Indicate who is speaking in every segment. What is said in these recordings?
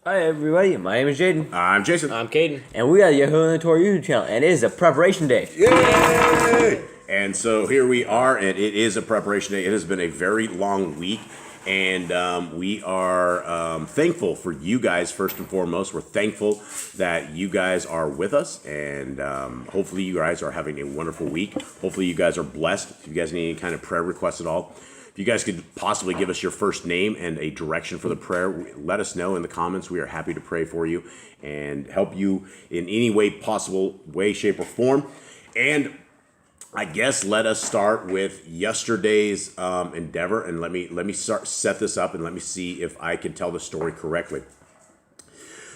Speaker 1: Hi everybody, my name is Jaden.
Speaker 2: I'm Jason.
Speaker 3: I'm Caden.
Speaker 1: And we are the Yahushua and the Torah YouTube channel, and it is a preparation day.
Speaker 2: Yay! And so here we are, and it is a preparation day. It has been a very long week, and we are thankful for you guys, first and foremost. We're thankful that you guys are with us, and hopefully you guys are having a wonderful week. Hopefully you guys are blessed. If you guys need any kind of prayer requests at all, if you guys could possibly give us your first name and a direction for the prayer, let us know in the comments. We are happy to pray for you and help you in any way possible, way, shape, or form. And I guess let us start with yesterday's endeavor, and let me set this up, and let me see if I can tell the story correctly.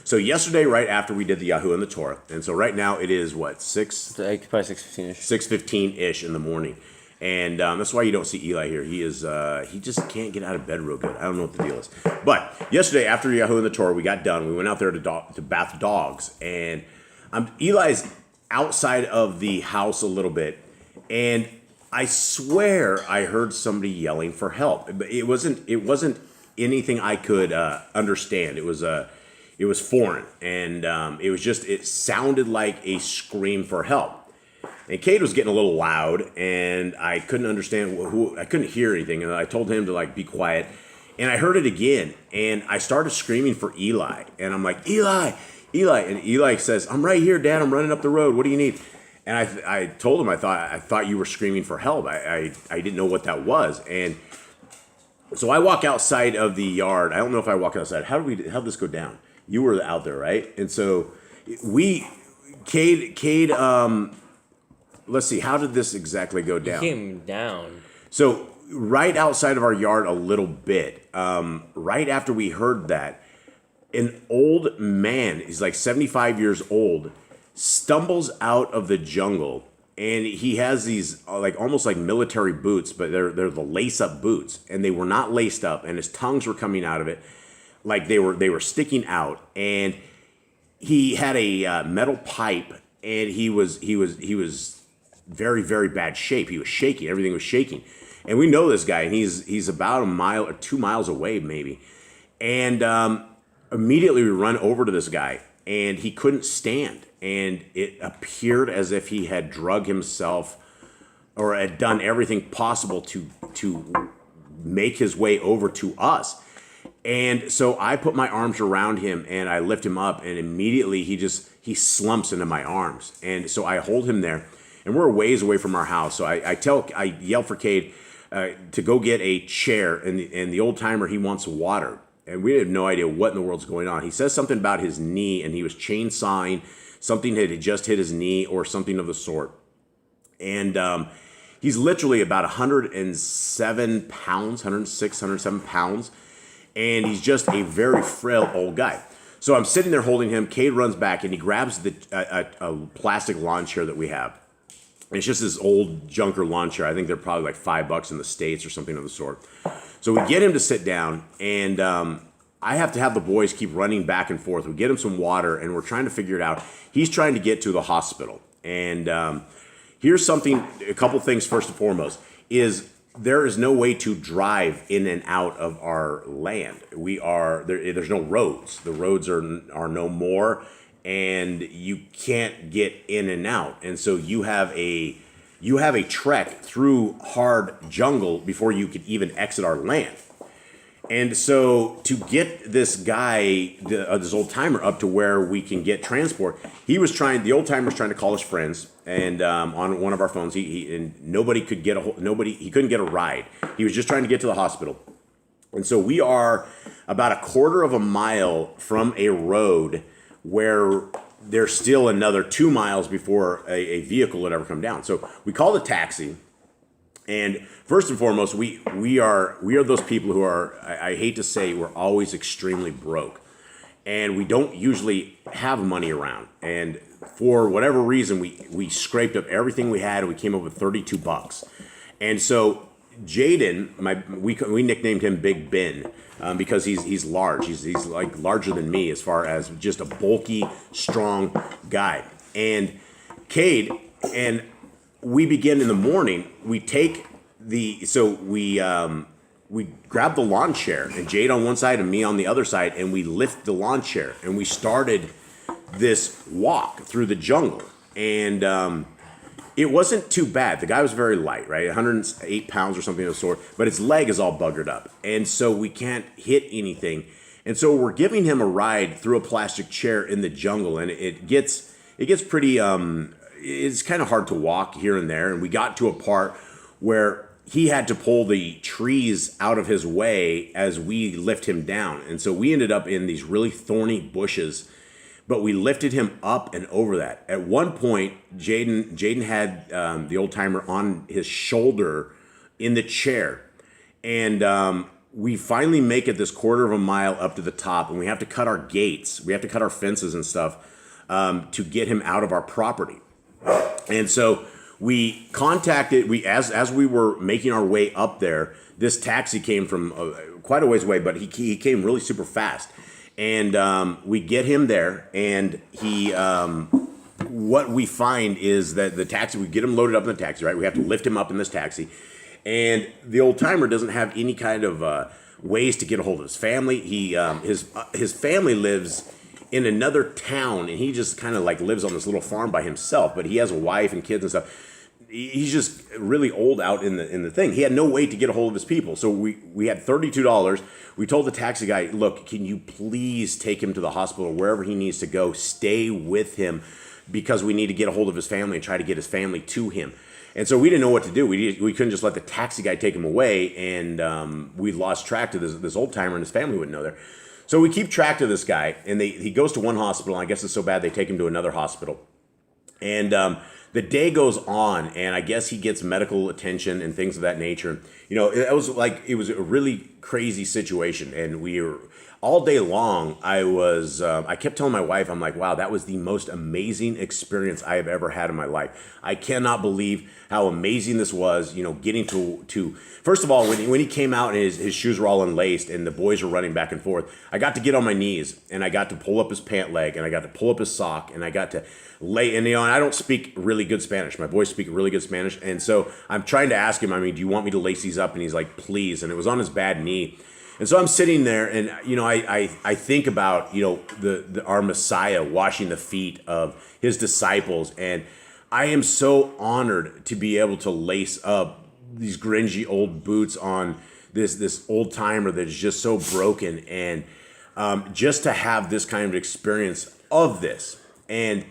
Speaker 2: So yesterday, right after we did the Yahushua and the Torah, and so right now it is what,
Speaker 1: Probably 6:15-ish.
Speaker 2: 6:15-ish in the morning. And that's why you don't see Eli here. He just can't get out of bed real good. I don't know what the deal is. But yesterday, after Yahushua and the Torah, we got done. We went out there to bath dogs. And Eli's outside of the house a little bit. And I swear I heard somebody yelling for help. It wasn't anything I could understand. It was foreign. And it sounded like a scream for help. And Cade was getting a little loud, and I couldn't understand I couldn't hear anything. And I told him to be quiet. And I heard it again, and I started screaming for Eli. And I'm like, Eli, Eli. And Eli says, I'm right here, Dad. I'm running up the road. What do you need? And I told him I thought you were screaming for help. I didn't know what that was. And so I walk outside of the yard. I don't know if I walk outside. How'd this go down? You were out there, right? And so Cade. Let's see, how did this exactly go down?
Speaker 3: He came down.
Speaker 2: So right outside of our yard a little bit, right after we heard that, an old man, he's like 75 years old, stumbles out of the jungle, and he has these almost like military boots, but they're the lace-up boots, and they were not laced up, and his tongues were coming out of it like they were sticking out, and he had a metal pipe, and he was very, very bad shape. He was shaking. Everything was shaking. And we know this guy, and he's about a mile or 2 miles away, maybe. And immediately we run over to this guy, and he couldn't stand. And it appeared as if he had drugged himself or had done everything possible to make his way over to us. And so I put my arms around him, and I lift him up, and immediately he slumps into my arms. And so I hold him there. And we're a ways away from our house, so I yell for Cade to go get a chair, and the old timer, he wants water, and we have no idea what in the world's going on. He says something about his knee, and he was chainsawing. Something had just hit his knee, or something of the sort. And he's literally about 107 pounds, 106, 107 pounds, and he's just a very frail old guy. So I'm sitting there holding him. Cade runs back, and he grabs a plastic lawn chair that we have. It's just this old junker lawn chair. I think they're probably like $5 in the States or something of the sort. So we get him to sit down, and I have to have the boys keep running back and forth. We get him some water, and we're trying to figure it out. He's trying to get to the hospital. And here's a couple things first and foremost, is there is no way to drive in and out of our land. There's no roads. The roads are no more. And you can't get in and out, and so you have a trek through hard jungle before you could even exit our land. And so to get this guy, this old timer, up to where we can get transport, the old timer's trying to call his friends, and on one of our phones, and nobody could get he couldn't get a ride. He was just trying to get to the hospital, and so we are about a quarter of a mile from a road where there's still another 2 miles before a vehicle would ever come down. So we called a taxi, and first and foremost, we are those people who are, I hate to say, we're always extremely broke, and we don't usually have money around. And for whatever reason, we scraped up everything we had, and we came up with $32. And so Jaden, we nicknamed him Big Ben. Because he's large. He's like larger than me as far as just a bulky, strong guy. And Cade, and we begin in the morning. We take we we grabbed the lawn chair, and Jade on one side and me on the other side, and we lift the lawn chair, and we started this walk through the jungle. And it wasn't too bad. The guy was very light, right? 108 pounds or something of the sort, but his leg is all buggered up. And so we can't hit anything. And so we're giving him a ride through a plastic chair in the jungle, and it gets pretty, it's kind of hard to walk here and there. And we got to a part where he had to pull the trees out of his way as we lift him down. And so we ended up in these really thorny bushes, but we lifted him up and over that. At one point, Jaden had the old timer on his shoulder in the chair. And we finally make it this quarter of a mile up to the top, and we have to cut our gates. We have to cut our fences and stuff to get him out of our property. And so we contacted, as we were making our way up there, this taxi came from quite a ways away, but he came really super fast. And we get him there, and he, what we find is that the taxi, we get him loaded up in the taxi, right? We have to lift him up in this taxi. And the old timer doesn't have any kind of ways to get a hold of his family. His family lives in another town, and he just kind of like lives on this little farm by himself, but he has a wife and kids and stuff. He's just really old out in the thing. He had no way to get a hold of his people. So we had $32. We told the taxi guy, look, can you please take him to the hospital, wherever he needs to go, stay with him, because we need to get a hold of his family and try to get his family to him. And so we didn't know what to do. We couldn't just let the taxi guy take him away, and we lost track to this old timer, and his family wouldn't know there. So we keep track of this guy, and he goes to one hospital, and I guess it's so bad they take him to another hospital. And the day goes on, and I guess he gets medical attention and things of that nature. You know, it was a really crazy situation, and we were all day long. I kept telling my wife, I'm like, wow, that was the most amazing experience I have ever had in my life. I cannot believe how amazing this was. You know, getting to first of all, when he came out and his shoes were all unlaced and the boys were running back and forth, I got to get on my knees, and I got to pull up his pant leg, and I got to pull up his sock, and I got to lay, and and I don't speak really good Spanish. My boys speak really good Spanish, and so I'm trying to ask him, do you want me to lace these up? And he's like, please. And it was on his bad knee. And so I'm sitting there, and I think about our Messiah washing the feet of his disciples, and I am so honored to be able to lace up these grungy old boots on this old timer that is just so broken, and just to have this kind of experience of this, and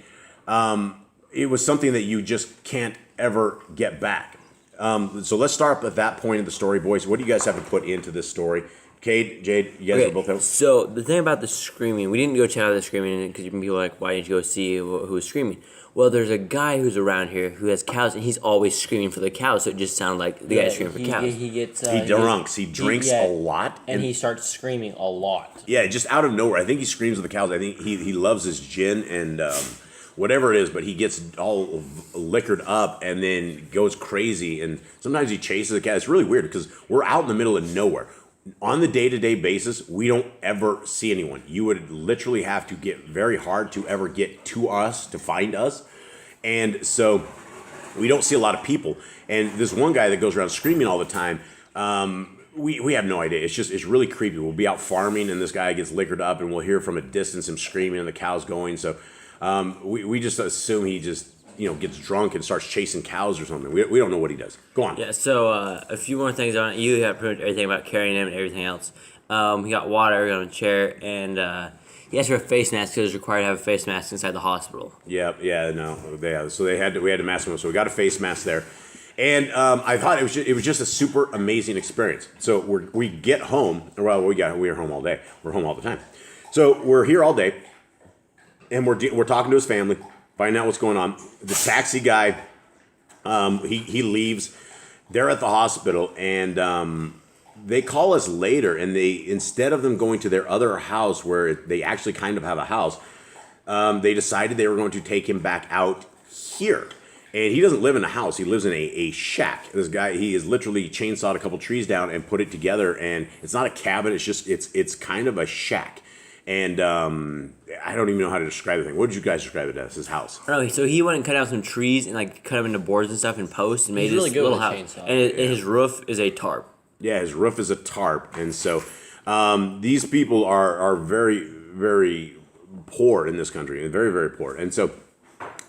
Speaker 2: it was something that you just can't ever get back. So let's start up at that point of the story, boys. What do you guys have to put into this story? Cade, Jade, you guys are both out.
Speaker 1: So the thing about the screaming, we didn't go check out the screaming because you can be like, why didn't you go see who was screaming? Well, there's a guy who's around here who has cows, and he's always screaming for the cows, so it just sounded like the guy's screaming for cows.
Speaker 2: He drinks a lot.
Speaker 3: And he starts screaming a lot.
Speaker 2: Yeah, just out of nowhere. I think he screams at the cows. I think he loves his gin and whatever it is, but he gets all liquored up and then goes crazy, and sometimes he chases the cat. It's really weird because we're out in the middle of nowhere. On the day-to-day basis, we don't ever see anyone. You would literally have to get very hard to ever get to us, to find us. And so we don't see a lot of people. And this one guy that goes around screaming all the time, we have no idea. It's really creepy. We'll be out farming, and this guy gets liquored up, and we'll hear from a distance him screaming and the cows going. So we just assume he just gets drunk and starts chasing cows or something. We don't know what he does. Go on.
Speaker 1: Yeah, so a few more things on it. You have pretty much everything about carrying him and everything else. He got water, got on a chair, and he asked for a face mask because it was required to have a face mask inside the hospital. So we had to mask him up. So we got a face mask there. And I thought it was just a super amazing experience. So we get home. Well, we were home all day. We're home all the time. So we're here all day, and we're talking to his family, finding out what's going on. The taxi guy, he leaves. They're at the hospital, and they call us later, and instead of them going to their other house where they actually kind of have a house, they decided they were going to take him back out here. And he doesn't live in a house. He lives in a shack. This guy, he has literally chainsawed a couple trees down and put it together, and it's not a cabin. It's kind of a shack. And I don't even know how to describe the thing. What did you guys describe it as? His house? Oh, so he went and cut out some trees and cut them into boards and stuff and posts and made this little house. And his roof is a tarp.
Speaker 2: Yeah, his roof is a tarp, and so these people are very, very poor in this country, very, very poor, and so.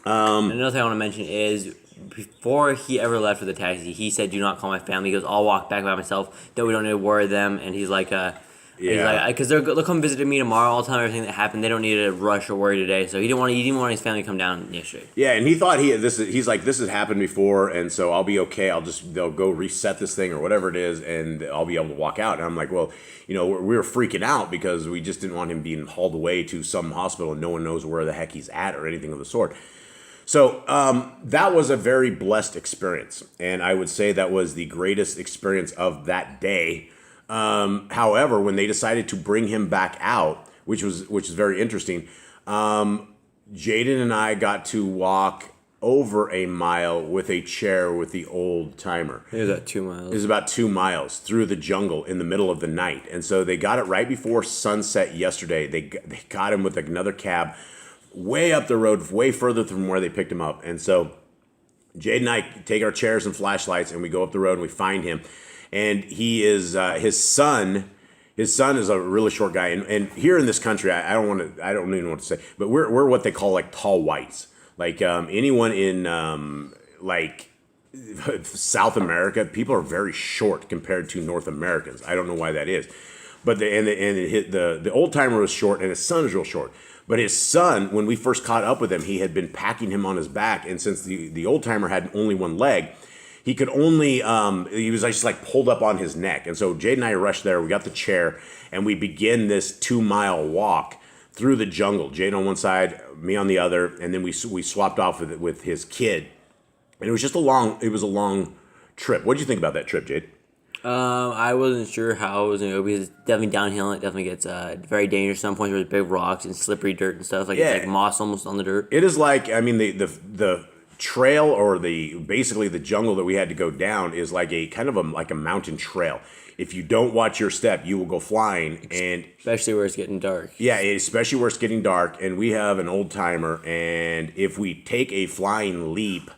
Speaker 1: Another thing I want to mention is before he ever left for the taxi, he said, "Do not call my family." He goes, "I'll walk back by myself. That we don't need to worry them." And he's like, because they'll come visit me tomorrow. I'll tell them everything that happened. They don't need to rush or worry today. So he didn't want his family to come down yesterday.
Speaker 2: Yeah, and he thought he's like, this has happened before, and so I'll be okay. They'll go reset this thing or whatever it is, and I'll be able to walk out. And I'm like, well, we were freaking out because we just didn't want him being hauled away to some hospital and no one knows where the heck he's at or anything of the sort. So that was a very blessed experience, and I would say that was the greatest experience of that day. However, when they decided to bring him back out, which is very interesting, Jaden and I got to walk over a mile with a chair with the old timer.
Speaker 1: It was about 2 miles.
Speaker 2: It was about 2 miles through the jungle in the middle of the night, and so they got it right before sunset yesterday. They got him with another cab way up the road, way further from where they picked him up. And so Jade and I take our chairs and flashlights and we go up the road and we find him. And he is his son is a really short guy. And here in this country, I don't even know what to say, but we're what they call like tall whites. Like anyone in like South America, people are very short compared to North Americans. I don't know why that is. But the old timer was short and his son is real short. But his son, when we first caught up with him, he had been packing him on his back. And since the old timer had only one leg, he could only, he was just like pulled up on his neck. And so Jade and I rushed there. We got the chair and we begin this 2-mile walk through the jungle. Jade on one side, me on the other. And then we swapped off with his kid. And it was just a long trip. What did you think about that trip, Jade?
Speaker 1: I wasn't sure how it was going to go because it's definitely downhill and it definitely gets very dangerous. Some points where there's big rocks and slippery dirt and stuff. It's like moss almost on the dirt.
Speaker 2: It is like, I mean, the trail or basically the jungle that we had to go down is like a kind of like a mountain trail. If you don't watch your step, you will go flying, and
Speaker 1: especially where it's getting dark.
Speaker 2: Yeah, especially where it's getting dark, and we have an old timer, and if we take a flying leap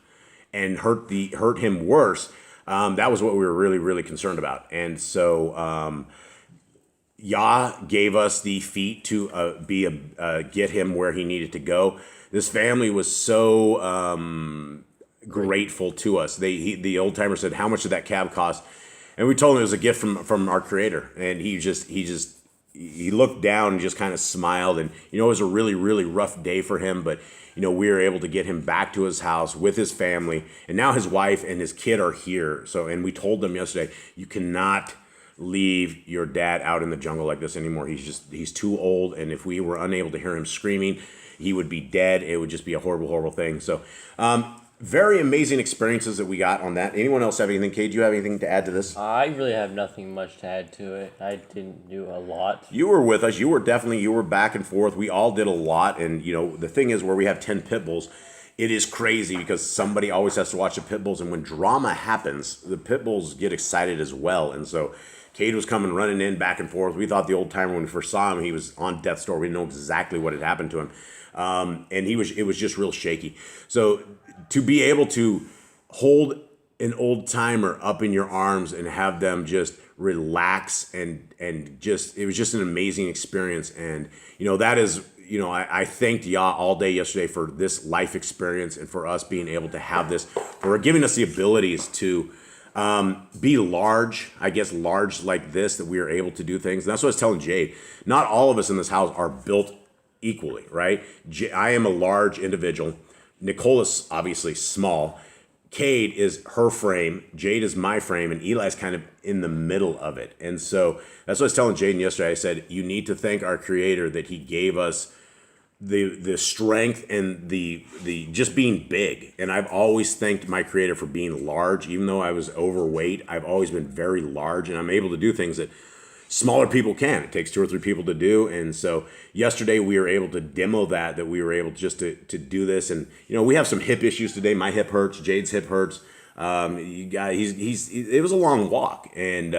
Speaker 2: and hurt him worse. That was what we were really, really concerned about. And so Yah gave us the feet to get him where he needed to go. This family was so grateful to us. The old timer said, "How much did that cab cost?" And we told him it was a gift from our Creator. And he looked down and just kind of smiled. And it was a really, really rough day for him, but we were able to get him back to his house with his family, and now his wife and his kid are here. So, and we told them yesterday, you cannot leave your dad out in the jungle like this anymore. He's too old, and if we were unable to hear him screaming, he would be dead. It would just be a horrible, horrible thing. So, very amazing experiences that we got on that. Anyone else have anything? Kate, do you have anything to add to this?
Speaker 3: I really have nothing much to add to it. I didn't do a lot.
Speaker 2: You were with us. You were back and forth. We all did a lot. And, the thing is, where we have 10 pit bulls, it is crazy because somebody always has to watch the pit bulls. And when drama happens, the pit bulls get excited as well. And so Cade was coming running in back and forth. We thought the old timer, when we first saw him, he was on death's door. We didn't know exactly what had happened to him. And it was just real shaky. So to be able to hold an old timer up in your arms and have them just relax and just, it was just an amazing experience. And, that is, I thanked Yah all day yesterday for this life experience and for us being able to have this, for giving us the abilities to be large like this, that we are able to do things. And that's what I was telling Jade. Not all of us in this house are built equally, right? I am a large individual. Nicole is obviously small. Cade is her frame. Jade is my frame. And Eli's kind of in the middle of it. And so that's what I was telling Jaden yesterday. I said, you need to thank our Creator that he gave us the strength and the just being big. And I've always thanked my Creator for being large. Even though I was overweight, I've always been very large. And I'm able to do things that smaller people can. It takes 2 or 3 people to do. And so yesterday we were able to demo that we were able just to do this. And, we have some hip issues today. My hip hurts. Jade's hip hurts. It was a long walk. And,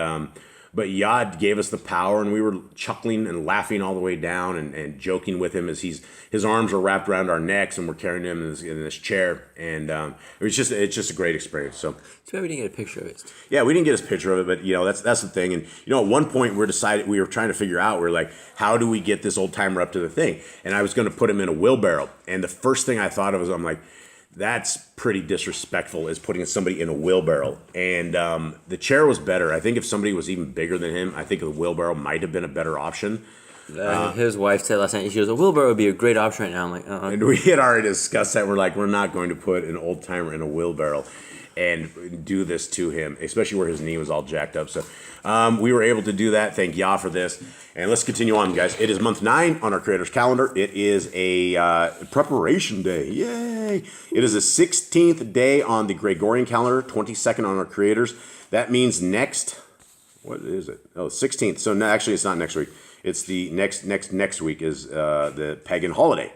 Speaker 2: But Yah gave us the power, and we were chuckling and laughing all the way down and joking with him as his arms are wrapped around our necks, and we're carrying him in this chair. And it's just a great experience. So
Speaker 1: too bad we didn't get a picture of it.
Speaker 2: Yeah, we didn't get his picture of it, but that's the thing. And at one point we were trying to figure out, we're like, how do we get this old timer up to the thing? And I was going to put him in a wheelbarrow, and the first thing I thought of was, I'm like, that's pretty disrespectful, is putting somebody in a wheelbarrow. And the chair was better. I think if somebody was even bigger than him, I think the wheelbarrow might have been a better option.
Speaker 1: His wife said last night, she goes, a wheelbarrow would be a great option right now. I'm like,
Speaker 2: And we had already discussed that. We're like, we're not going to put an old timer in a wheelbarrow and do this to him, especially where his knee was all jacked up. So we were able to do that. Thank Yah for this. And let's continue on, guys. It is month 9 on our Creator's calendar. It is a preparation day. Yay! It is the 16th day on the Gregorian calendar, 22nd on our Creator's. That means what is it? Oh, 16th. So no, actually, it's not next week. It's the next week is the pagan holiday,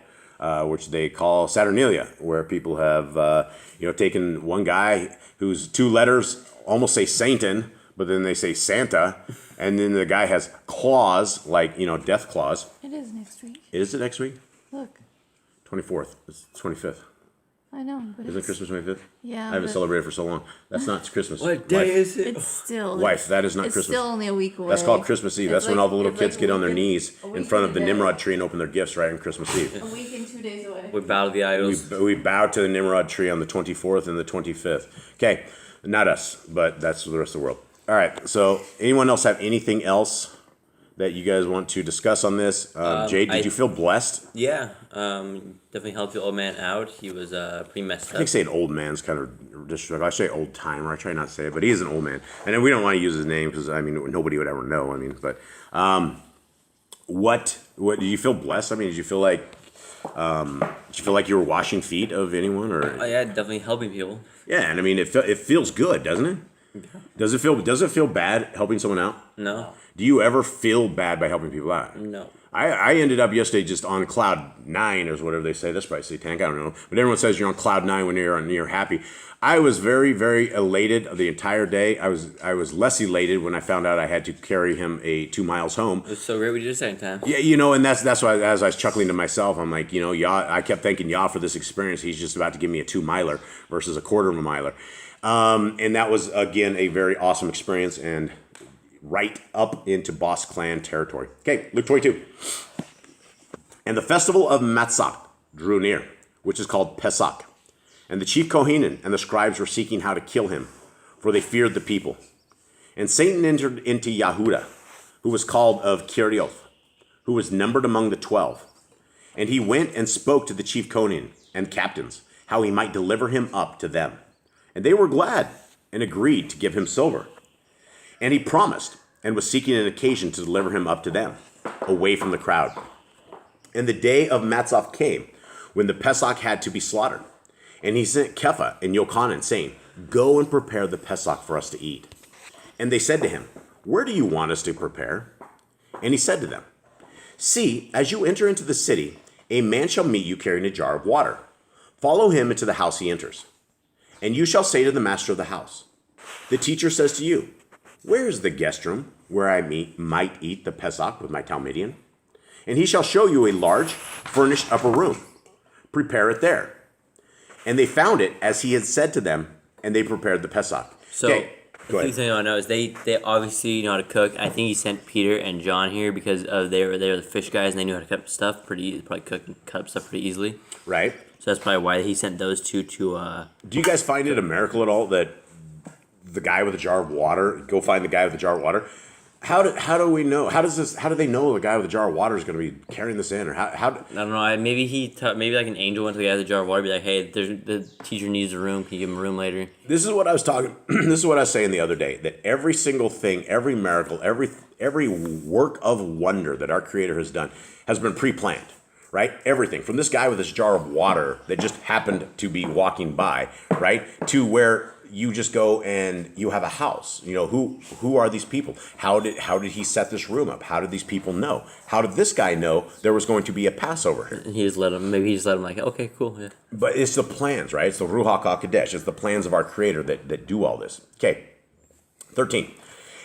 Speaker 2: which they call Saturnalia, where people have taken one guy whose 2 letters almost say Saintin, but then they say Santa, and then the guy has claws, like, death claws.
Speaker 4: It is next week.
Speaker 2: Is it next week?
Speaker 4: Look.
Speaker 2: 24th. It's 25th.
Speaker 4: I know, but
Speaker 2: Isn't Christmas 25th?
Speaker 4: Yeah.
Speaker 2: I haven't celebrated for so long. That's not Christmas.
Speaker 1: what day is it?
Speaker 4: It's still.
Speaker 2: Wife, that is not Christmas.
Speaker 4: It's still only a week away.
Speaker 2: That's called Christmas Eve. That's when all the little
Speaker 4: it's
Speaker 2: kids
Speaker 4: like
Speaker 2: get
Speaker 4: a
Speaker 2: on their
Speaker 4: week
Speaker 2: knees
Speaker 4: and- a
Speaker 2: in
Speaker 4: week
Speaker 2: front
Speaker 4: and
Speaker 2: of the
Speaker 4: a day.
Speaker 2: Nimrod tree and open their gifts right on Christmas Eve.
Speaker 4: A week and 2 days away.
Speaker 1: We bow to the idols.
Speaker 2: We bow to the Nimrod tree on the 24th and the 25th. Okay, not us, but that's the rest of the world. All right, so anyone else have anything else that you guys want to discuss on this? Jade, did you feel blessed?
Speaker 1: Yeah, definitely helped the old man out. He was pretty messed up.
Speaker 2: I think saying old man's kind of disrespectful. I say old timer. I try not to say it, but he is an old man. And we don't want to use his name because, nobody would ever know. But what did you feel blessed? Did you feel like you were washing feet of anyone? Or
Speaker 1: Oh, yeah, definitely helping people.
Speaker 2: yeah, and it feels good, doesn't it? Does it feel bad helping someone out?
Speaker 1: No.
Speaker 2: Do you ever feel bad by helping people out?
Speaker 1: No.
Speaker 2: I ended up yesterday just on cloud 9 or whatever they say. That's probably satanic. I don't know. But everyone says you're on cloud 9 when you're happy. I was very, very elated the entire day. I was less elated when I found out I had to carry him 2 miles home.
Speaker 1: It was so great we did it the second time.
Speaker 2: Yeah, and that's why as I was chuckling to myself, I'm like, Yah, I kept thanking Yah for this experience. He's just about to give me a 2 miler versus a quarter of a miler. And that was, again, a very awesome experience and right up into Boss Clan territory. Okay, Luke 22. And the festival of Matzah drew near, which is called Pesach. And the chief Kohanim and the scribes were seeking how to kill him, for they feared the people. And Satan entered into Yahuda, who was called of Kirioth, who was numbered among the 12. And he went and spoke to the chief Kohanim and captains, how he might deliver him up to them. And they were glad and agreed to give him silver. And he promised and was seeking an occasion to deliver him up to them, away from the crowd. And the day of Matzah came, when the Pesach had to be slaughtered. And he sent Kepha and Yochanan, saying, Go and prepare the Pesach for us to eat. And they said to him, Where do you want us to prepare? And he said to them, See, as you enter into the city, a man shall meet you carrying a jar of water. Follow him into the house he enters. And you shall say to the master of the house, The teacher says to you, Where is the guest room where I might eat the Pesach with my Talmudian? And he shall show you a large, furnished upper room. Prepare it there. And they found it as he had said to them, and they prepared the Pesach.
Speaker 1: So,
Speaker 2: okay, go
Speaker 1: the
Speaker 2: ahead.
Speaker 1: thing I know is they obviously know how to cook. I think he sent Peter and John here because they were the fish guys and they knew how to cut up stuff cut up stuff pretty easily.
Speaker 2: Right.
Speaker 1: So that's probably why he sent those two to.
Speaker 2: Do you guys find it a miracle at all that the guy with a jar of water, go find the guy with the jar of water? How do we know? How do they know the guy with the jar of water is going to be carrying this in? Or how?
Speaker 1: I don't know. Maybe maybe like an angel went to the guy with the jar of water, be like, "Hey, the teacher needs a room. Can you give him a room later?"
Speaker 2: This is what I was talking. This is what I was saying the other day. That every single thing, every miracle, every work of wonder that our Creator has done has been pre-planned. Right? Everything from this guy with this jar of water that just happened to be walking by, right, to where you just go and you have a house. Who are these people? How did he set this room up? How did these people know? How did this guy know there was going to be a Passover here?
Speaker 1: And he just let him like, okay, cool, yeah.
Speaker 2: But it's the plans, right? It's the Ruach HaKodesh. It's the plans of our Creator that do all this. Okay, 13.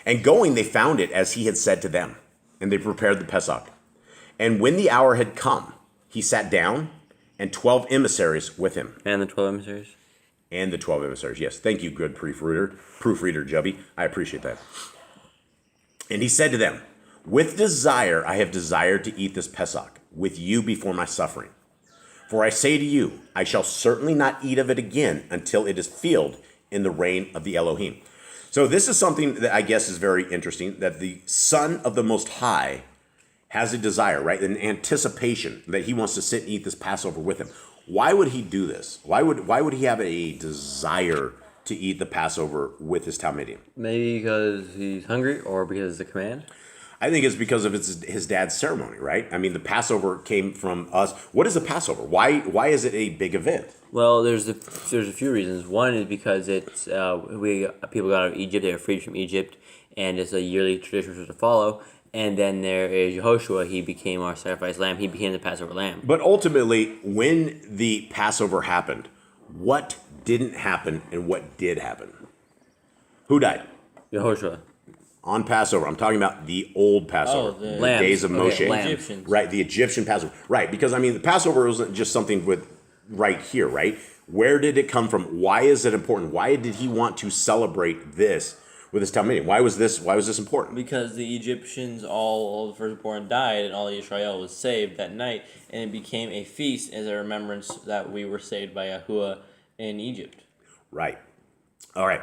Speaker 2: And going, they found it as he had said to them, and they prepared the Pesach. And when the hour had come, he sat down, and 12 emissaries with him.
Speaker 1: And the 12 emissaries?
Speaker 2: And the 12 emissaries, yes. Thank you, good proofreader, Jubby. I appreciate that. And he said to them, with desire I have desired to eat this Pesach with you before my suffering. For I say to you, I shall certainly not eat of it again until it is filled in the reign of the Elohim. So this is something that I guess is very interesting, that the Son of the Most High has a desire, right? An anticipation that he wants to sit and eat this Passover with him. Why would he do this? Why would he have a desire to eat the Passover with his Talmudim?
Speaker 1: Maybe because he's hungry or because it's a command?
Speaker 2: I think it's because of his dad's ceremony, right? I mean, the Passover came from us. What is the Passover? Why is it a big event?
Speaker 1: Well, there's a few reasons. One is because it's people got out of Egypt, they were freed from Egypt, and it's a yearly tradition we're supposed to follow. And then there is Yahushua. He became our sacrifice lamb. He became the Passover lamb.
Speaker 2: But ultimately, when the Passover happened, what didn't happen and what did happen? Who died?
Speaker 1: Yahushua.
Speaker 2: On Passover. I'm talking about the old Passover.
Speaker 3: Oh, the
Speaker 2: days of Moshe.
Speaker 3: Egyptians.
Speaker 2: Right, the Egyptian Passover. Right, because I mean, the Passover wasn't just something with right here, right? Where did it come from? Why is it important? Why did he want to celebrate this with his Talmudim? Why was this important?
Speaker 3: Because the Egyptians, all the firstborn died, and all Israel was saved that night, and it became a feast as a remembrance that we were saved by Yahuwah in Egypt.
Speaker 2: Right. All right.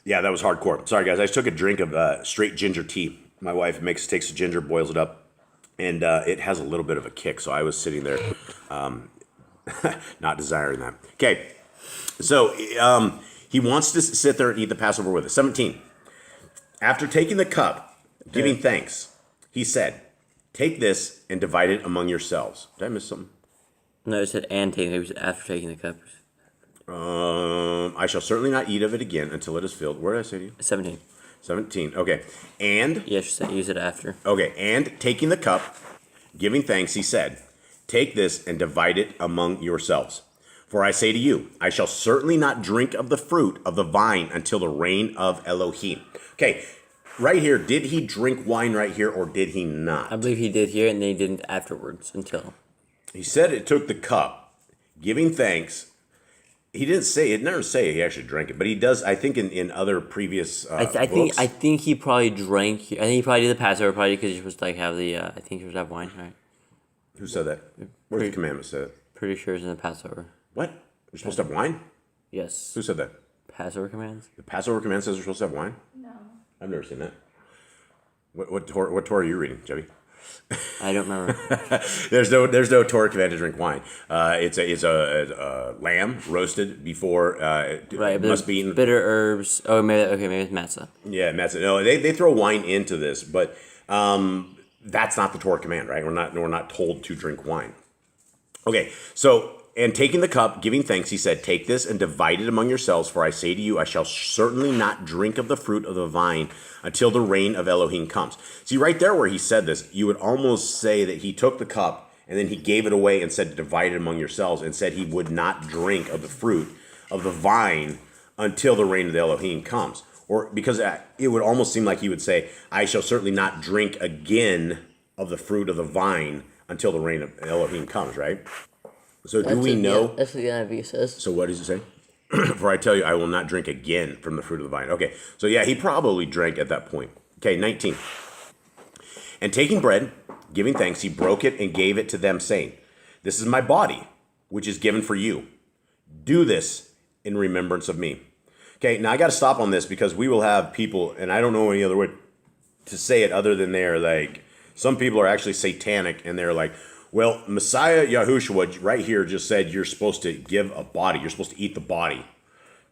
Speaker 2: Yeah, that was hardcore. Sorry, guys. I just took a drink of straight ginger tea. My wife takes the ginger, boils it up, and it has a little bit of a kick. So I was sitting there, not desiring that. Okay. So he wants to sit there and eat the Passover with us. 17. After taking the cup, giving thanks, he said, take this and divide it among yourselves. Did I miss something?
Speaker 1: No, it said and taking. It was after taking the cup.
Speaker 2: I shall certainly not eat of it again until it is filled. Where did I say to you?
Speaker 1: 17.
Speaker 2: 17. Okay. And
Speaker 1: Yes, you said after.
Speaker 2: okay, and taking the cup, giving thanks, he said, take this and divide it among yourselves. For I say to you, I shall certainly not drink of the fruit of the vine until the reign of Elohim. Okay, right here, did he drink wine right here or did he not?
Speaker 1: I believe he did here, and then he didn't afterwards until.
Speaker 2: He said it took the cup, giving thanks. He didn't say it. Never say he actually drank it, but he does. I think in other previous books.
Speaker 1: I think he probably drank. I think he probably did the Passover probably because you're supposed to like have the. I think you're supposed to have wine, right?
Speaker 2: Who said that? Where's the commandment said it?
Speaker 1: Pretty sure it's in the Passover.
Speaker 2: What? You're supposed to have wine?
Speaker 1: Yes.
Speaker 2: Who said that?
Speaker 1: Passover commands.
Speaker 2: The Passover command says we're supposed to have wine?
Speaker 4: No.
Speaker 2: I've never seen that. What Torah are you reading, Jebby?
Speaker 1: I don't remember.
Speaker 2: There's no Torah command to drink wine. It's a lamb roasted before
Speaker 1: Right,
Speaker 2: it
Speaker 1: but
Speaker 2: must be eaten.
Speaker 1: bitter herbs. Oh, maybe it's matzah.
Speaker 2: Yeah, matzah. No, they throw wine into this, but that's not the Torah command, right? We're not told to drink wine. Okay, so and taking the cup, giving thanks, he said, take this and divide it among yourselves, for I say to you, I shall certainly not drink of the fruit of the vine until the reign of Elohim comes. See, right there where he said this, you would almost say that he took the cup and then he gave it away and said, divide it among yourselves, and said he would not drink of the fruit of the vine until the reign of the Elohim comes. Or because it would almost seem like he would say, I shall certainly not drink again of the fruit of the vine until the reign of Elohim comes, right? So do we know?
Speaker 1: Yeah, that's what the NIV says.
Speaker 2: So what does it say? For I tell you, I will not drink again from the fruit of the vine. Okay, so yeah, he probably drank at that point. Okay, 19. And taking bread, giving thanks, he broke it and gave it to them, saying, this is my body, which is given for you. Do this in remembrance of me. Okay, now I got to stop on this because we will have people, and I don't know any other way to say it other than they're like, some people are actually satanic, and they're like, well, Messiah Yahushua right here just said you're supposed to give a body. You're supposed to eat the body.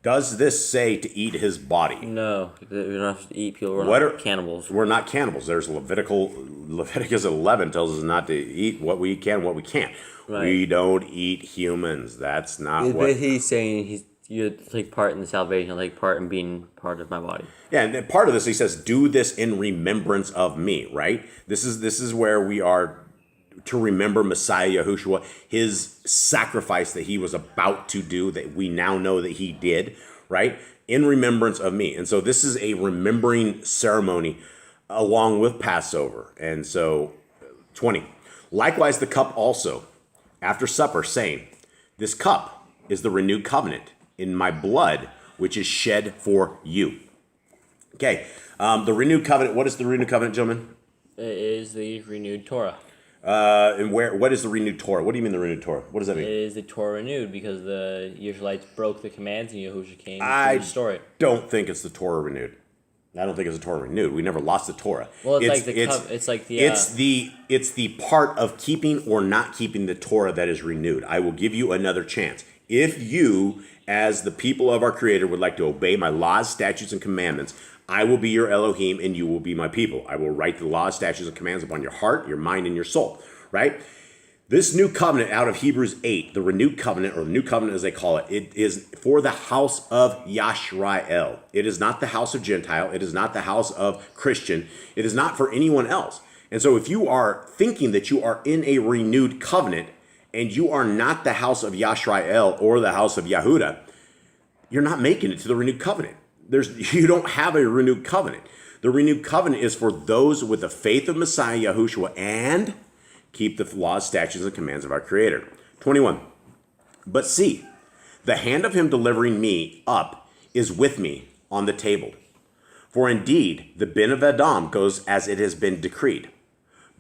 Speaker 2: Does this say to eat his body?
Speaker 1: No, we're not supposed to eat people. We're not cannibals.
Speaker 2: We're not cannibals. There's Leviticus 11 tells us not to eat what we can, what we can't. Right. We don't eat humans. That's not what...
Speaker 1: But he's saying you take part in the salvation, take part in being part of my body.
Speaker 2: Yeah, and part of this, he says, do this in remembrance of me, right? This is where we are to remember Messiah Yahushua, his sacrifice that he was about to do, that we now know that he did, right? in remembrance of me. And so this is a remembering ceremony along with Passover. And so 20. Likewise, the cup also, after supper, saying, this cup is the renewed covenant in my blood, which is shed for you. Okay, the renewed covenant. What is the renewed covenant, gentlemen?
Speaker 3: It is the renewed Torah.
Speaker 2: And what is the renewed Torah? What do you mean the renewed Torah? What does that mean?
Speaker 3: It is the Torah renewed because the Israelites broke the commands and Yahushua came to restore it.
Speaker 2: Don't think it's the Torah renewed. I don't think it's the Torah renewed. We never lost the Torah.
Speaker 3: Well, it's
Speaker 2: the part of keeping or not keeping the Torah that is renewed. I will give you another chance. If you, as the people of our Creator, would like to obey my laws, statutes, and commandments, I will be your Elohim and you will be my people. I will write the laws, statutes, and commands upon your heart, your mind, and your soul. Right? This new covenant out of Hebrews 8, the renewed covenant, or the new covenant as they call it, it is for the house of Yashrael. It is not the house of Gentile. It is not the house of Christian. It is not for anyone else. And so if you are thinking that you are in a renewed covenant and you are not the house of Yashrael or the house of Yehuda, you're not making it to the renewed covenant. You don't have a renewed covenant. The renewed covenant is for those with the faith of Messiah Yahushua and keep the laws, statutes, and commands of our Creator. 21. But see, the hand of him delivering me up is with me on the table. For indeed, the bin of Adam goes as it has been decreed.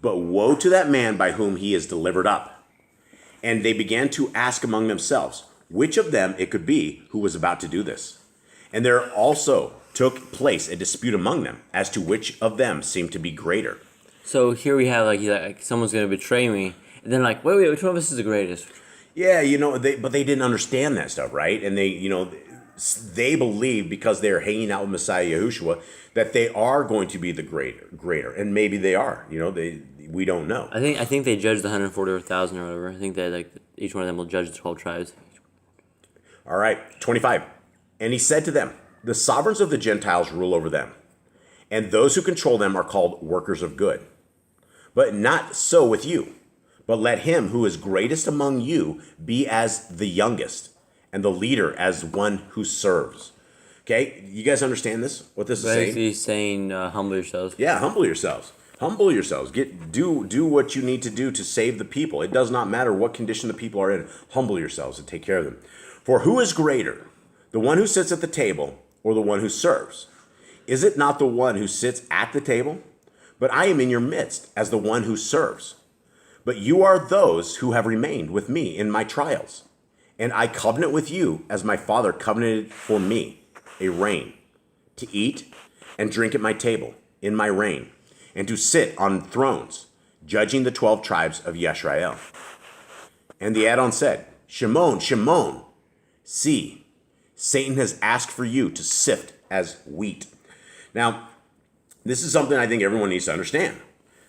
Speaker 2: But woe to that man by whom he is delivered up. And they began to ask among themselves, which of them it could be who was about to do this. And there also took place a dispute among them as to which of them seemed to be greater.
Speaker 1: So here we have like someone's going to betray me, and then like, wait, which one of us is the greatest?
Speaker 2: Yeah, but they didn't understand that stuff, right? And they believe because they're hanging out with Messiah Yahushua that they are going to be the greater, and maybe they are. We don't know.
Speaker 1: I think they judged the 140,000 or whatever. I think that each one of them will judge the 12 tribes.
Speaker 2: All right, 25. And he said to them, the sovereigns of the Gentiles rule over them, and those who control them are called workers of good. But not so with you, but let him who is greatest among you be as the youngest, and the leader as one who serves. Okay, you guys understand this? What this is saying?
Speaker 1: He's saying, humble yourselves.
Speaker 2: Yeah, humble yourselves. Humble yourselves. Do what you need to do to save the people. It does not matter what condition the people are in. Humble yourselves and take care of them. For who is greater, the one who sits at the table or the one who serves? Is it not the one who sits at the table? But I am in your midst as the one who serves. But you are those who have remained with me in my trials. And I covenant with you as my Father covenanted for me, a reign, to eat and drink at my table in my reign, and to sit on thrones, judging the 12 tribes of Yashrael. And the add-on said, Shimon, Shimon, see, Satan has asked for you to sift as wheat. Now, this is something I think everyone needs to understand,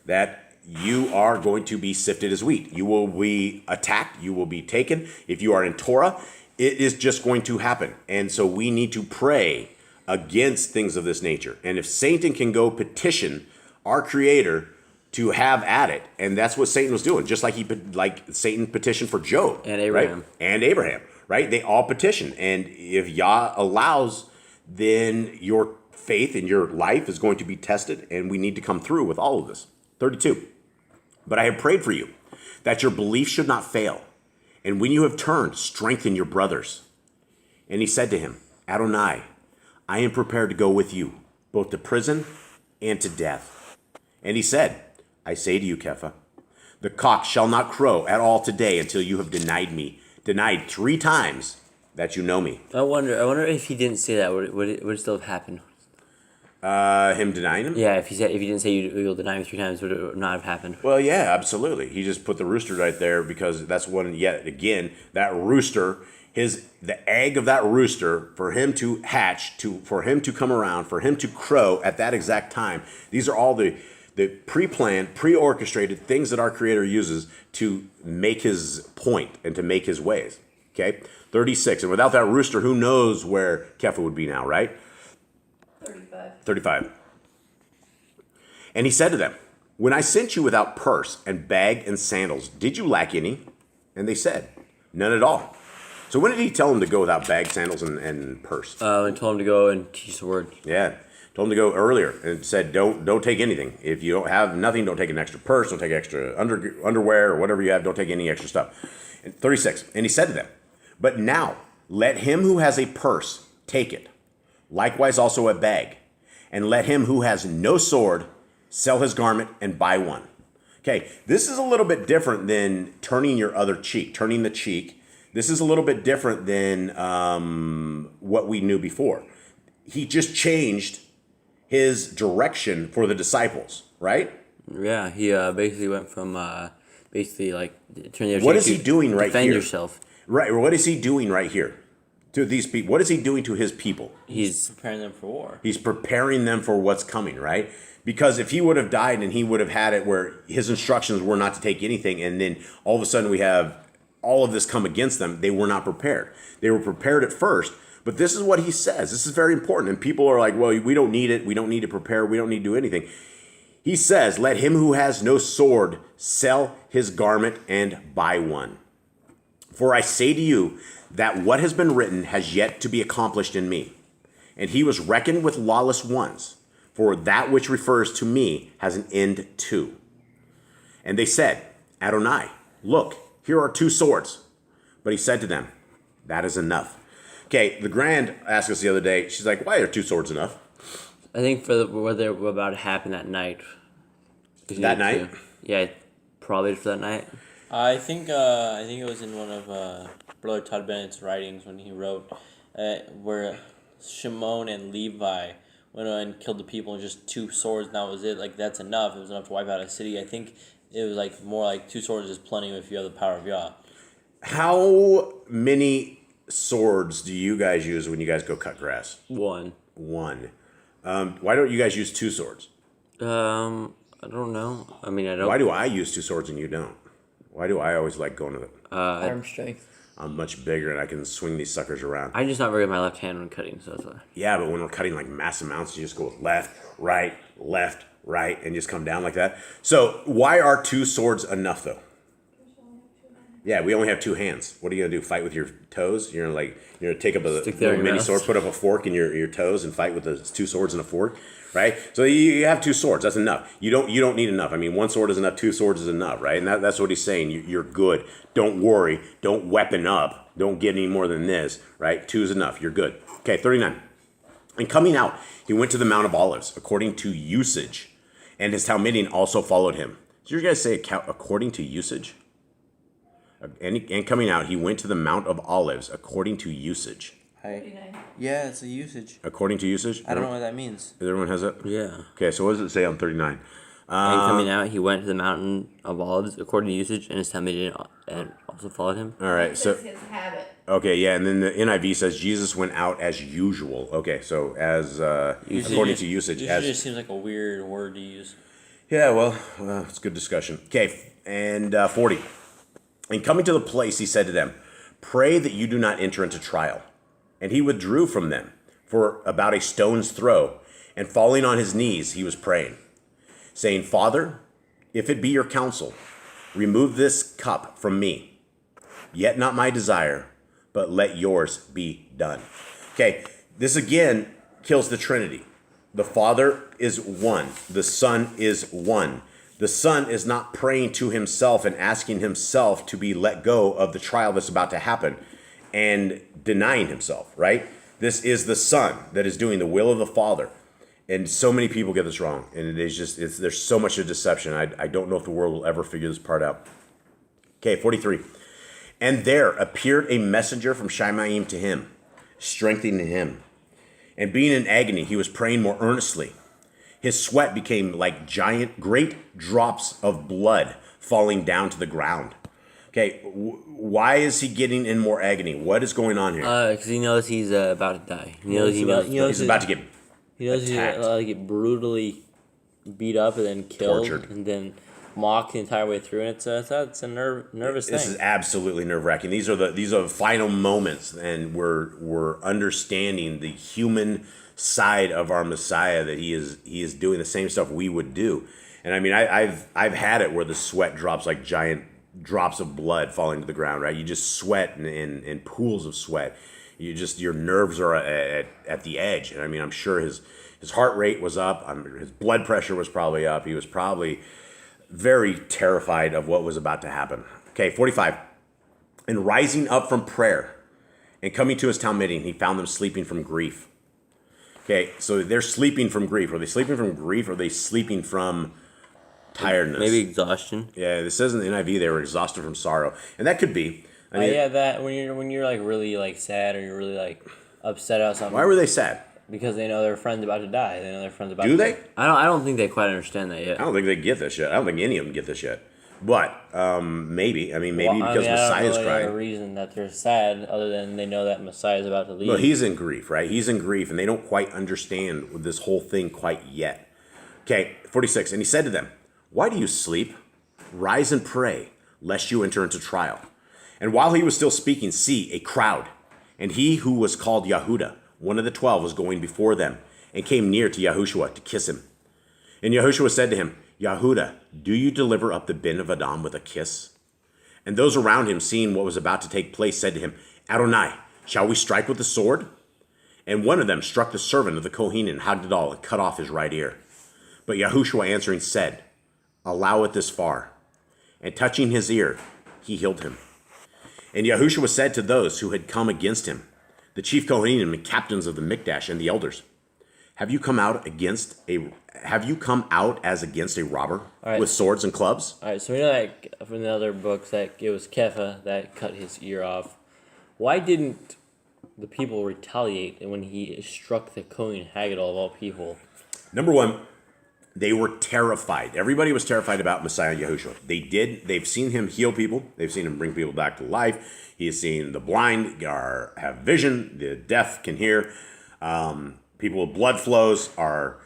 Speaker 2: that you are going to be sifted as wheat. You will be attacked. You will be taken. If you are in Torah, it is just going to happen. And so we need to pray against things of this nature. And if Satan can go petition our Creator to have at it, and that's what Satan was doing, just like Satan petitioned for Job.
Speaker 1: And Abraham.
Speaker 2: Right? And Abraham, right? They all petition. And if Yah allows, then your faith in your life is going to be tested, and we need to come through with all of this. 32. But I have prayed for you, that your belief should not fail. And when you have turned, strengthen your brothers. And he said to him, Adonai, I am prepared to go with you, both to prison and to death. And he said, I say to you, Kepha, the cock shall not crow at all today until you have denied 3 times that you know me.
Speaker 1: I wonder if he didn't say that, would it still have happened?
Speaker 2: Him denying him?
Speaker 1: Yeah, if he didn't say you'll deny me 3 times, would it not have happened?
Speaker 2: Well, yeah, absolutely. He just put the rooster right there because that's one, yet again, that rooster, the egg of that rooster, for him to hatch, for him to come around, for him to crow at that exact time. These are all the pre-planned, pre-orchestrated things that our Creator uses to make his point and to make his ways. Okay? 36. And without that rooster, who knows where Kepha would be now, right? 35. And he said to them, when I sent you without purse and bag and sandals, did you lack any? And they said, none at all. So when did he tell him to go without bag, sandals, and purse?
Speaker 1: I told him to go and teach the word.
Speaker 2: Yeah. Told him to go earlier and said, don't take anything. If you don't have nothing, don't take an extra purse, don't take extra underwear or whatever you have, don't take any extra stuff. And 36, and he said to them, but now let him who has a purse take it, likewise also a bag, and let him who has no sword sell his garment and buy one. Okay, this is a little bit different than turning your other cheek, turning the cheek. This is a little bit different than what we knew before. He just changed his direction for the disciples, right?
Speaker 1: Yeah, he basically went from basically like turn the other
Speaker 2: What
Speaker 1: cheek
Speaker 2: is he
Speaker 1: to
Speaker 2: doing right
Speaker 1: defend
Speaker 2: here?
Speaker 1: yourself.
Speaker 2: Right. What is he doing right here to these people? What is he doing to his people?
Speaker 1: He's
Speaker 3: Preparing them for war.
Speaker 2: He's preparing them for what's coming, right? Because if he would have died and he would have had it where his instructions were not to take anything, and then all of a sudden we have all of this come against them, they were not prepared. They were prepared at first, but this is what he says. This is very important. And people are like, well, we don't need it. We don't need to prepare. We don't need to do anything. He says, let him who has no sword sell his garment and buy one. For I say to you that what has been written has yet to be accomplished in me. And he was reckoned with lawless ones, for that which refers to me has an end too. And they said, Adonai, look, here are 2 swords. But he said to them, that is enough. Okay, the Grand asked us the other day, she's like, why are 2 swords enough?
Speaker 1: I think for what they were about to happen that night.
Speaker 2: That night?
Speaker 1: Yeah, probably for that night.
Speaker 3: I think it was in one of Brother Todd Bennett's writings when he wrote where Shimon and Levi went and killed the people with just 2 swords, and that was it. Like, that's enough. It was enough to wipe out a city. I think it was like more like 2 swords is plenty if you have the power of Yah.
Speaker 2: How many swords do you guys use when you guys go cut grass?
Speaker 1: 1.
Speaker 2: One. Why don't you guys use 2 swords?
Speaker 1: I don't know. I mean, I don't.
Speaker 2: Why do I use 2 swords and you don't? Why do I always like going to the...
Speaker 3: Arm strength.
Speaker 2: I'm much bigger and I can swing these suckers around.
Speaker 1: I'm just not very good with my left hand when cutting, so that's why.
Speaker 2: Yeah, but when we're cutting like massive amounts, you just go left, right, and just come down like that. So why are 2 swords enough though? Yeah, we only have 2 hands. What are you gonna do? Fight with your toes? You're gonna take up a little mini sword, put up a fork in your toes, and fight with the 2 swords and a fork, right? So you have 2 swords. That's enough. You don't need enough. I mean, 1 sword is enough. 2 swords is enough, right? And that's what he's saying. You're good. Don't worry. Don't weapon up. Don't get any more than this, right? 2 is enough. You're good. Okay, 39. And coming out, he went to the Mount of Olives according to usage, and his Talmudim also followed him. Did you guys say according to usage? And coming out, he went to the Mount of Olives according to usage.
Speaker 3: Yeah, it's a usage.
Speaker 2: According to usage?
Speaker 3: I don't know what that means.
Speaker 2: Everyone has it?
Speaker 1: Yeah.
Speaker 2: Okay, so what does it say on 39?
Speaker 1: And coming out, he went to the mountain of Olives according to usage, and his Talmudim and also followed him.
Speaker 2: All right, so
Speaker 4: his habit.
Speaker 2: okay, yeah, and then the NIV says Jesus went out as usual. Okay, so as according to usage,
Speaker 3: Usage just seems like a weird word to use.
Speaker 2: yeah, well, it's good discussion. Okay, and 40. And coming to the place, he said to them, "Pray that you do not enter into trial." And he withdrew from them for about a stone's throw, and falling on his knees, he was praying, saying, "Father, if it be your counsel, remove this cup from me. Yet not my desire, but let yours be done." Okay, this again kills the Trinity. The Father is one. The Son is one. The Son is not praying to himself and asking himself to be let go of the trial that's about to happen and denying himself, right? This is the Son that is doing the will of the Father. And so many people get this wrong. And it is just, there's so much of deception. I don't know if the world will ever figure this part out. Okay, 43. And there appeared a messenger from Shemaim to him, strengthening him. And being in agony, he was praying more earnestly. His sweat became like great drops of blood falling down to the ground. Okay, why is he getting in more agony? What is going on here?
Speaker 1: Because he knows he's about to die. He knows
Speaker 2: He's about to get
Speaker 1: He knows he's about to get brutally beat up and then killed.
Speaker 2: Tortured.
Speaker 1: And then mocked the entire way through. And it's a nervous thing.
Speaker 2: This is absolutely nerve-wracking. These are the final moments, and we're understanding the human side of our Messiah, that he is doing the same stuff we would do. And I mean, I've had it where the sweat drops like giant drops of blood falling to the ground, right? You just sweat in pools of sweat. Your nerves are at the edge. And I mean, I'm sure his heart rate was up. His blood pressure was probably up. He was probably very terrified of what was about to happen. Okay, 45. And rising up from prayer and coming to his town meeting, he found them sleeping from grief. Okay, so they're sleeping from grief. Are they sleeping from grief or are they sleeping from tiredness?
Speaker 1: Maybe exhaustion.
Speaker 2: Yeah, it says in the NIV they were exhausted from sorrow. And that could be. I mean,
Speaker 3: yeah, that when you're like really like sad or you're really like upset about something.
Speaker 2: Why were they sad?
Speaker 3: Because they know their friend's about to die. They know their friend's about
Speaker 2: Do
Speaker 3: to
Speaker 2: they?
Speaker 3: die.
Speaker 1: I don't think they quite understand that yet.
Speaker 2: I don't think they get this yet. I don't think any of them get this yet. But maybe. I mean, maybe because Messiah's
Speaker 3: I don't know
Speaker 2: crying.
Speaker 3: a reason that they're sad other than they know that Messiah's about to leave.
Speaker 2: Well, he's in grief, right? He's in grief, and they don't quite understand this whole thing quite yet. Okay, 46. And he said to them, "Why do you sleep? Rise and pray, lest you enter into trial." And while he was still speaking, see, a crowd. And he who was called Yahuda, one of the 12, was going before them, and came near to Yahushua to kiss him. And Yahushua said to him, "Yahuda, do you deliver up the bin of Adam with a kiss?" And those around him, seeing what was about to take place, said to him, "Adonai, shall we strike with the sword?" And one of them struck the servant of the Kohen Hagdadal and cut off his right ear. But Yahushua answering said, "Allow it this far." And touching his ear, he healed him. And Yahushua said to those who had come against him, the chief Kohanim and captains of the Mikdash and the elders, Have you come out as against a robber with swords and clubs?
Speaker 3: All right, so we know that from the other books that it was Kepha that cut his ear off. Why didn't the people retaliate when he struck the Kohen Haggadol of all people?
Speaker 2: Number one, they were terrified. Everybody was terrified about Messiah Yahushua. They've seen him heal people. They've seen him bring people back to life. He has seen the blind have vision. The deaf can hear. People with blood flows are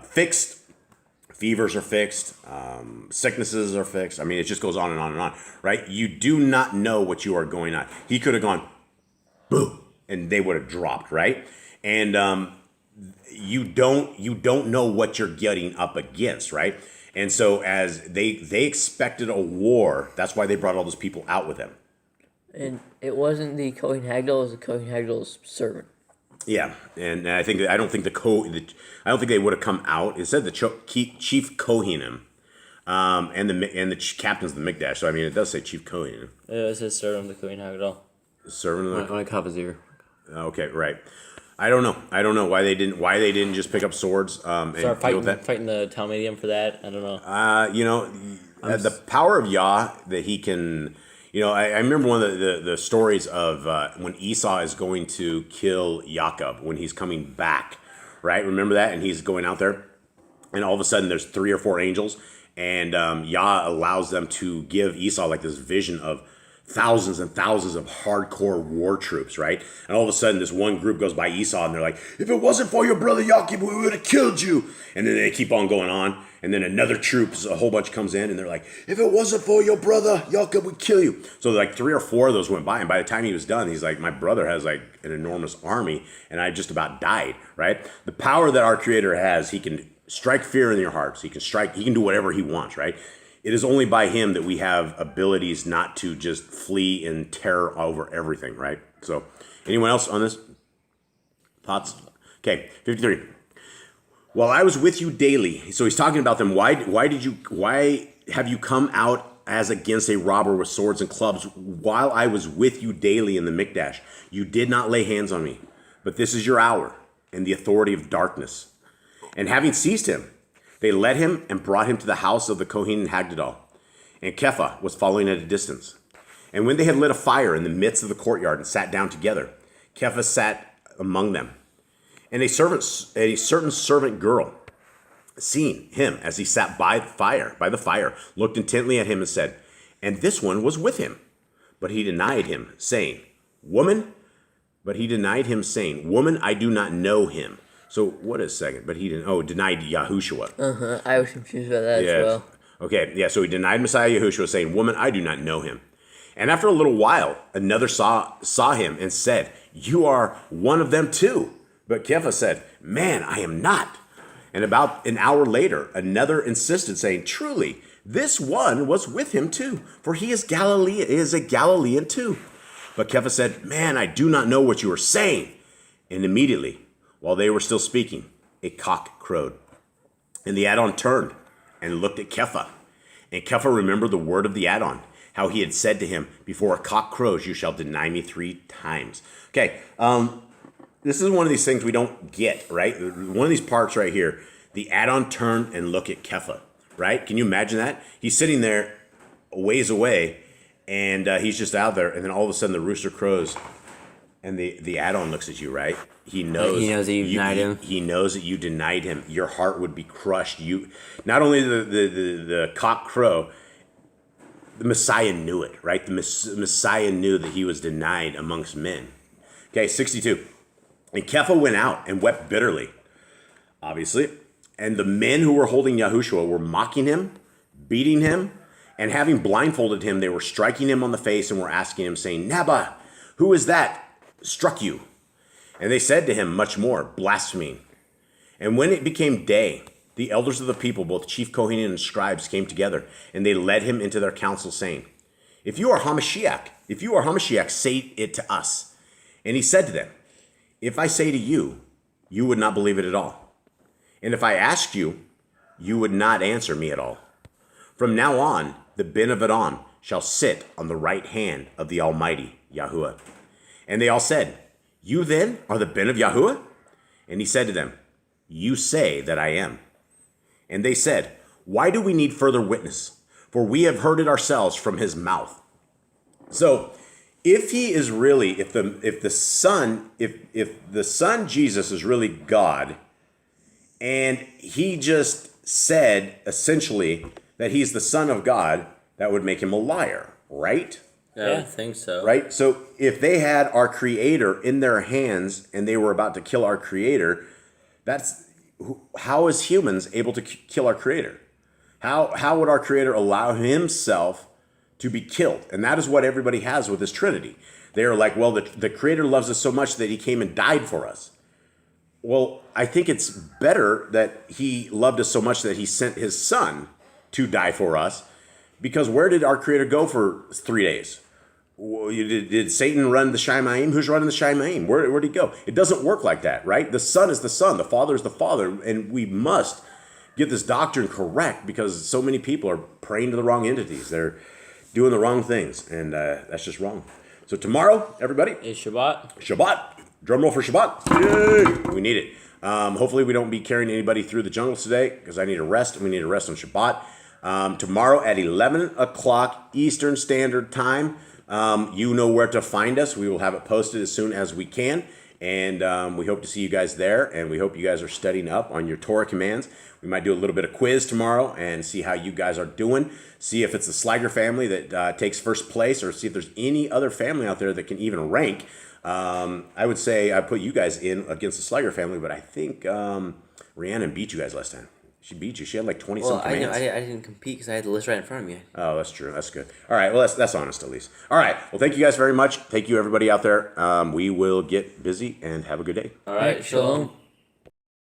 Speaker 2: fixed. Fevers are fixed. Sicknesses are fixed. I mean, it just goes on and on and on, right? You do not know what you are going on. He could have gone, boom, and they would have dropped, right? And you don't know what you're getting up against, right? And so as they expected a war, that's why they brought all those people out with them.
Speaker 5: And it wasn't the Kohen Hagdol, it was the Kohen Hagdol's servant.
Speaker 2: Yeah, and I don't think they would have come out. It said the chief Kohanim, and the captains of the Mikdash. So I mean, it does say chief Kohanim.
Speaker 3: It says servant of the Kohen Haggadol.
Speaker 2: Servant of the.
Speaker 1: On a cup of ear.
Speaker 2: Okay, right. I don't know why they didn't just pick up swords and
Speaker 3: Start
Speaker 2: deal with that.
Speaker 3: fighting the Talmudium for that. I don't know.
Speaker 2: The power of Yah that he can. I remember one of the stories of when Esau is going to kill Jacob when he's coming back, right? Remember that? And he's going out there, and all of a sudden there's 3 or 4 angels, and Yah allows them to give Esau like this vision of thousands and thousands of hardcore war troops, right? And all of a sudden this one group goes by Esau, and they're like, "If it wasn't for your brother Jacob, we would have killed you." And then they keep on going on. And then another troop, a whole bunch comes in, and they're like, "If it wasn't for your brother, Jacob would kill you." So like 3 or 4 of those went by, and by the time he was done, he's like, "My brother has like an enormous army, and I just about died," right? The power that our Creator has, he can strike fear in your hearts. He can do whatever he wants, right? It is only by him that we have abilities not to just flee in terror over everything, right? So anyone else on this? Thoughts? Okay, 53. While I was with you daily, so he's talking about them. Why have you come out as against a robber with swords and clubs? While I was with you daily in the Mikdash, you did not lay hands on me. But this is your hour and the authority of darkness. And having seized him, they led him and brought him to the house of the Kohen Hagdadal. And Kepha was following at a distance. And when they had lit a fire in the midst of the courtyard and sat down together, Kepha sat among them. And a certain servant girl, seeing him as he sat by the fire, looked intently at him and said, "And this one was with him." But he denied him, saying, "Woman," I do not know him. So what is second? But he denied Yahushua.
Speaker 5: I was confused about that as well.
Speaker 2: Okay, yeah, so he denied Messiah Yahushua, saying, "Woman, I do not know him." And after a little while, another saw him and said, "You are one of them too." But Kepha said, "Man, I am not." And about an hour later, another insisted, saying, "Truly, This one was with him too, for he is a Galilean too. But Kepha said, man, I do not know what you are saying. And immediately, while they were still speaking, a cock crowed. And the Adon turned and looked at Kepha. And Kepha remembered the word of the Adon, how he had said to him, before a cock crows, you shall deny me 3 times. Okay, this is one of these things we don't get, right? One of these parts right here, the Adon turned and looked at Kepha, right? Can you imagine that? He's sitting there a ways away, and he's just out there, and then all of a sudden the rooster crows, and the Adon looks at you, right? He knows
Speaker 1: that you denied him.
Speaker 2: He knows that you denied him. Your heart would be crushed. You not only the cock crow, the Messiah knew it, right? The Messiah knew that he was denied amongst men. Okay, 62. And Kepha went out and wept bitterly, obviously. And the men who were holding Yahushua were mocking him, beating him, and having blindfolded him, they were striking him on the face and were asking him, saying, Nabba, who is that struck you? And they said to him much more, blaspheming. And when it became day, the elders of the people, both chief Kohanim and scribes, came together, and they led him into their council, saying, If you are Hamashiach, say it to us. And he said to them, If I say to you, you would not believe it at all. And if I asked you, you would not answer me at all. From now on, the Ben of Edom shall sit on the right hand of the Almighty Yahuwah. And they all said, You then are the Ben of Yahuwah? And he said to them, You say that I am. And they said, Why do we need further witness? For we have heard it ourselves from his mouth. So, if he is really, if the Son Jesus is really God, and he just said essentially that he's the Son of God, that would make him a liar, right?
Speaker 3: Yeah, I think so.
Speaker 2: Right? So if they had our Creator in their hands and they were about to kill our Creator, how is humans able to kill our Creator? How would our Creator allow himself to be killed? And that is what everybody has with this Trinity. They're like, well, the Creator loves us so much that he came and died for us. Well, I think it's better that he loved us so much that he sent his Son to die for us, because where did our Creator go for 3 days? Did Satan run the Shemaim? Who's running the Shemaim? Where did he go? It doesn't work like that, right? The Son is the Son. The Father is the Father. And we must get this doctrine correct, because so many people are praying to the wrong entities. They're doing the wrong things, and that's just wrong. So tomorrow, everybody.
Speaker 3: Is Shabbat.
Speaker 2: Shabbat. Drum roll for Shabbat. Yay! We need it. Hopefully we don't be carrying anybody through the jungles today, because I need a rest, and we need a rest on Shabbat. Tomorrow at 11 o'clock Eastern Standard Time. You know where to find us. We will have it posted as soon as we can. And we hope to see you guys there. And we hope you guys are studying up on your Torah commands. We might do a little bit of quiz tomorrow and see how you guys are doing. See if it's the Sliger family that takes first place, or see if there's any other family out there that can even rank. I would say I put you guys in against the Sliger family, but I think Rhiannon beat you guys last time. She beat you. She had like 20-some commands.
Speaker 1: I didn't compete because I had the list right in front of me.
Speaker 2: Oh, that's true. That's good. All right. Well, that's honest at least. All right. Well, thank you guys very much. Thank you, everybody out there. We will get busy and have a good day.
Speaker 3: All right. Shalom.